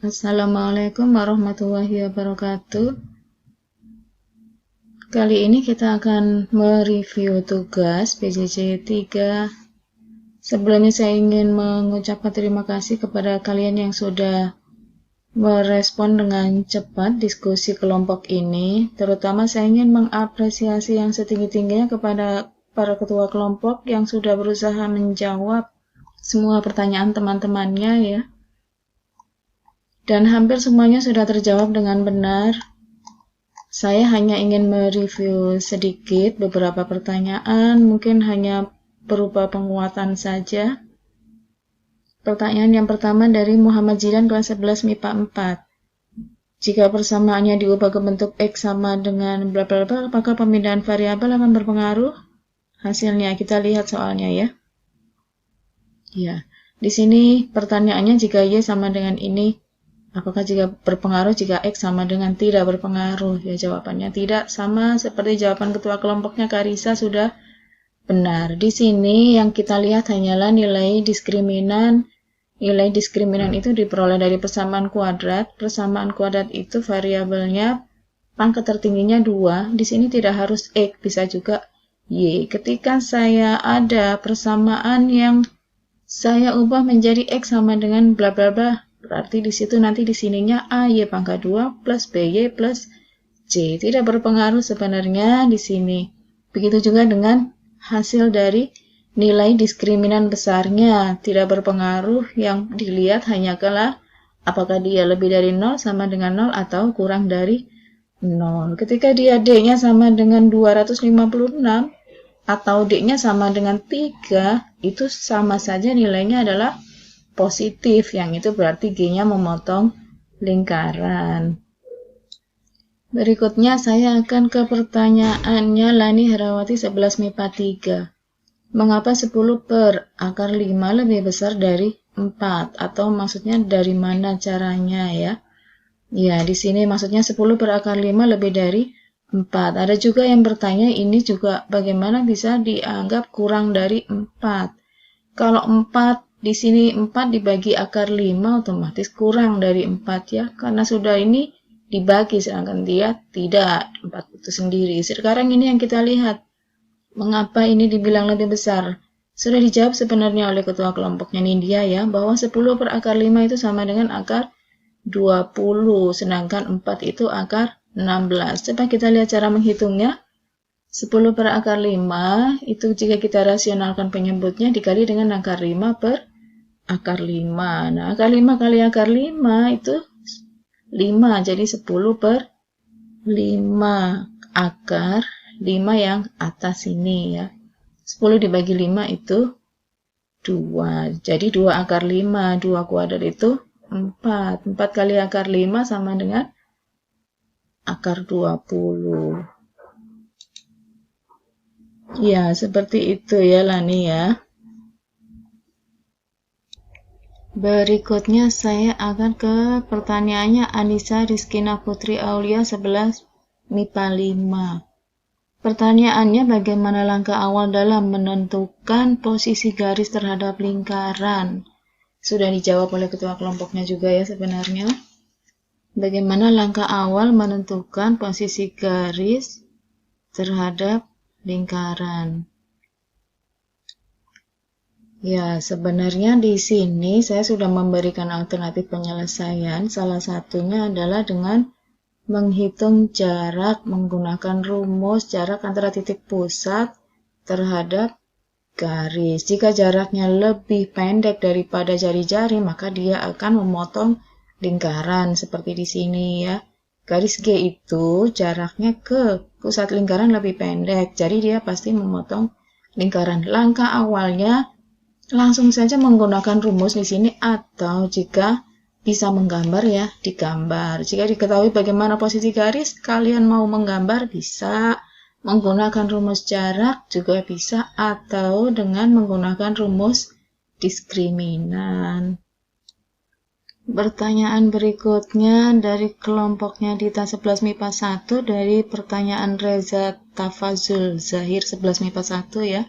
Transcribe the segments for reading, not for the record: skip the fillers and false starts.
Assalamualaikum warahmatullahi wabarakatuh. Kali ini kita akan mereview tugas PJJ 3. Sebelumnya saya ingin mengucapkan terima kasih kepada kalian yang sudah merespon dengan cepat diskusi kelompok ini. Terutama saya ingin mengapresiasi yang setinggi-tingginya kepada para ketua kelompok yang sudah berusaha menjawab semua pertanyaan teman-temannya ya. Dan hampir semuanya sudah terjawab dengan benar. Saya hanya ingin mereview sedikit beberapa pertanyaan, mungkin hanya berupa penguatan saja. Pertanyaan yang pertama dari Muhammad Jidan kelas 11 MIPA 4. Jika persamaannya diubah ke bentuk X sama dengan bla bla bla, apakah pemindahan variabel akan berpengaruh? Hasilnya kita lihat soalnya ya. Ya, di sini pertanyaannya jika Y sama dengan ini, apakah jika berpengaruh jika X sama dengan tidak berpengaruh? Ya, jawabannya tidak, sama seperti jawaban ketua kelompoknya Karisa sudah benar. Di sini yang kita lihat hanyalah nilai diskriminan. Nilai diskriminan itu diperoleh dari persamaan kuadrat. Persamaan kuadrat itu variabelnya pangkat tertingginya 2. Di sini tidak harus X, bisa juga Y. Ketika saya ada persamaan yang saya ubah menjadi X sama dengan bla bla bla, berarti di situ nanti di sininya AY pangkat 2 plus BY plus C. Tidak berpengaruh sebenarnya di sini. Begitu juga dengan hasil dari nilai diskriminan besarnya. Tidak berpengaruh, yang dilihat hanya apakah dia lebih dari 0 sama dengan 0 atau kurang dari 0. Ketika dia D-nya sama dengan 256 atau D-nya sama dengan 3, itu sama saja nilainya adalah positif, yang itu berarti G-nya memotong lingkaran. Berikutnya saya akan ke pertanyaannya Lani Herawati 11 MIPA 3. Mengapa 10 per akar 5 lebih besar dari 4? Atau maksudnya dari mana caranya ya? Ya, di sini maksudnya 10 per akar 5 lebih dari 4. Ada juga yang bertanya ini juga bagaimana bisa dianggap kurang dari 4? Kalau 4 di sini 4 dibagi akar 5 otomatis kurang dari 4 ya, karena sudah ini dibagi sedangkan dia tidak, 4 itu sendiri. Sekarang ini yang kita lihat, mengapa ini dibilang lebih besar? Sudah dijawab sebenarnya oleh ketua kelompoknya Nindya ya, bahwa 10 per akar 5 itu sama dengan akar 20, sedangkan 4 itu akar 16. Coba kita lihat cara menghitungnya. 10 per akar 5 itu jika kita rasionalkan penyebutnya dikali dengan akar 5 per akar 5. Nah, akar 5 kali akar 5 itu 5, jadi 10 per 5 akar 5 yang atas ini ya. 10 dibagi 5 itu 2. Jadi 2 akar 5, 2 kuadrat itu 4. 4 kali akar 5 sama dengan akar 20. Ya, seperti itu ya Lani ya. Berikutnya saya akan ke pertanyaannya Anissa Rizkina Putri Aulia 11 MIPA 5. Pertanyaannya, bagaimana langkah awal dalam menentukan posisi garis terhadap lingkaran? Sudah dijawab oleh ketua kelompoknya juga ya sebenarnya. Bagaimana langkah awal menentukan posisi garis terhadap lingkaran? Ya, sebenarnya di sini saya sudah memberikan alternatif penyelesaian. Salah satunya adalah dengan menghitung jarak menggunakan rumus jarak antara titik pusat terhadap garis. Jika jaraknya lebih pendek daripada jari-jari, maka dia akan memotong lingkaran seperti di sini ya. Garis G itu jaraknya ke pusat lingkaran lebih pendek, jadi dia pasti memotong lingkaran. Langkah awalnya langsung saja menggunakan rumus di sini, atau jika bisa menggambar ya, digambar. Jika diketahui bagaimana posisi garis, kalian mau menggambar bisa, menggunakan rumus jarak juga bisa, atau dengan menggunakan rumus diskriminan. Pertanyaan berikutnya dari kelompoknya Dita 11 MIPA 1 dari pertanyaan Reza Tafazul Zahir 11 MIPA 1 ya.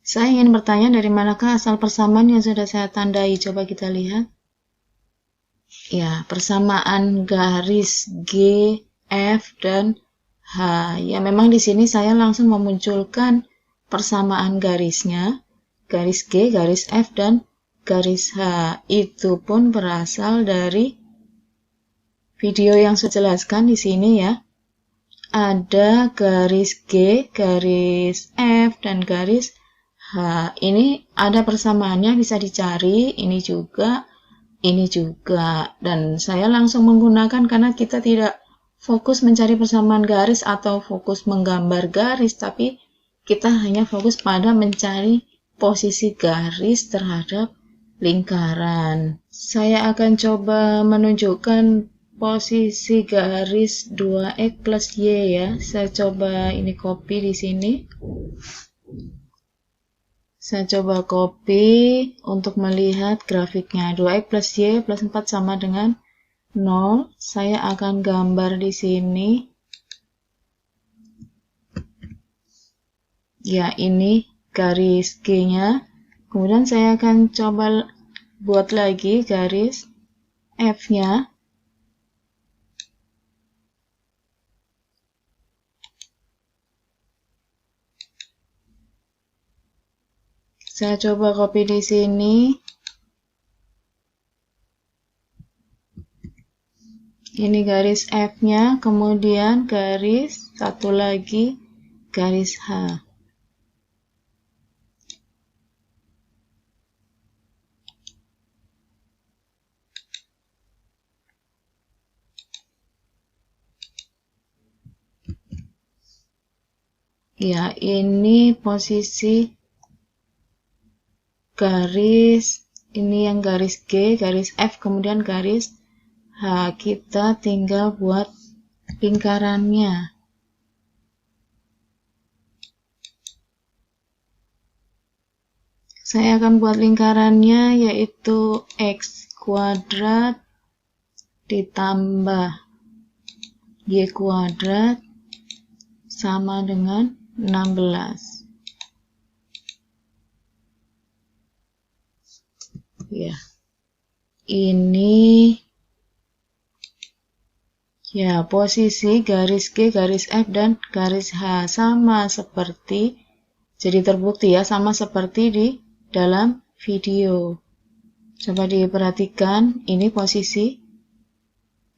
Saya ingin bertanya dari manakah asal persamaan yang sudah saya tandai. Coba kita lihat. Ya, persamaan garis G, F, dan H. Ya, memang di sini saya langsung memunculkan persamaan garisnya, garis G, garis F, dan garis H. Itu pun berasal dari video yang saya jelaskan di sini ya. Ada garis G, garis F, dan garis H. Ini ada persamaannya, bisa dicari, ini juga. Dan saya langsung menggunakan karena kita tidak fokus mencari persamaan garis atau fokus menggambar garis, tapi kita hanya fokus pada mencari posisi garis terhadap lingkaran. Saya akan coba menunjukkan posisi garis 2x plus y ya. Saya coba ini copy di sini. Saya coba copy untuk melihat grafiknya. 2x plus y plus 4 sama dengan 0. Saya akan gambar di sini. Ya, ini garis G-nya. Kemudian saya akan coba buat lagi garis F-nya. Saya coba copy di sini. Ini garis F-nya, kemudian garis satu lagi, garis H. Ya, ini posisi garis, ini yang garis G, garis F, kemudian garis H. Kita tinggal buat lingkarannya. Saya akan buat lingkarannya yaitu X kuadrat ditambah Y kuadrat sama dengan 16. Ya, ini ya posisi garis G, garis F, dan garis H sama seperti, jadi terbukti ya, sama seperti di dalam video. Coba diperhatikan, ini posisi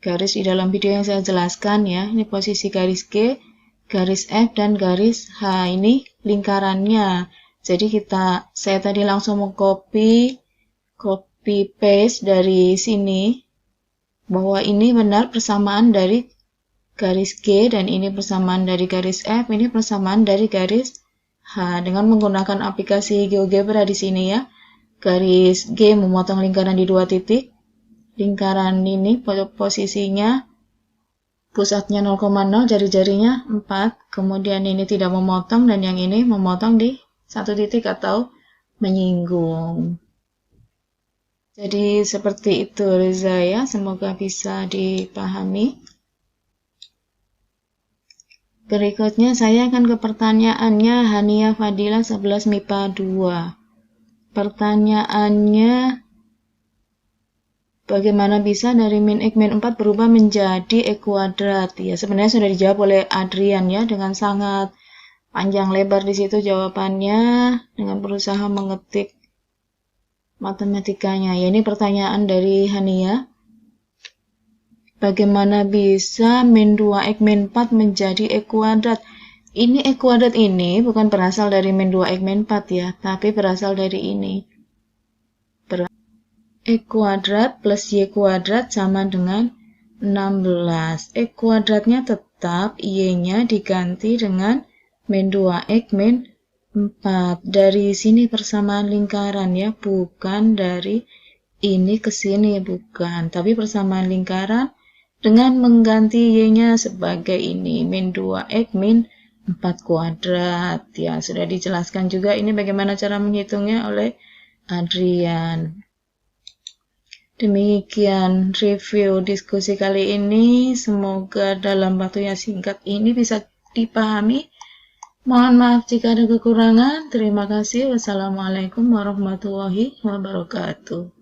garis di dalam video yang saya jelaskan ya. Ini posisi garis G, garis F, dan garis H. Ini lingkarannya. Jadi saya tadi langsung mau copy paste dari sini bahwa ini benar persamaan dari garis G dan ini persamaan dari garis F, ini persamaan dari garis H dengan menggunakan aplikasi GeoGebra di sini ya. Garis G memotong lingkaran di 2 titik. Lingkaran ini posisinya pusatnya 0,0, jari-jarinya 4. Kemudian ini tidak memotong dan yang ini memotong di 1 titik atau menyinggung. Jadi seperti itu Reza ya, semoga bisa dipahami. Berikutnya saya akan ke pertanyaannya Hania Fadila 11 MIPA 2. Pertanyaannya, bagaimana bisa dari min X min 4 berubah menjadi X kuadrat? Ya, sebenarnya sudah dijawab oleh Adrian ya, dengan sangat panjang lebar di situ jawabannya dengan berusaha mengetik matematikanya. Ya, ini pertanyaan dari Hania. Bagaimana bisa min 2x min 4 menjadi X kuadrat? Ini X kuadrat ini bukan berasal dari min 2x min 4 ya, tapi berasal dari ini. X kuadrat plus Y kuadrat sama dengan 16. X kuadratnya tetap, Y-nya diganti dengan min 2x min 4. Dari sini persamaan lingkaran ya, bukan dari ini ke sini, bukan. Tapi persamaan lingkaran dengan mengganti Y-nya sebagai ini, min 2x min 4 kuadrat. Ya, sudah dijelaskan juga ini bagaimana cara menghitungnya oleh Adrian. Demikian review diskusi kali ini. Semoga dalam waktu yang singkat ini bisa dipahami. Mohon maaf jika ada kekurangan. Terima kasih. Wassalamualaikum warahmatullahi wabarakatuh.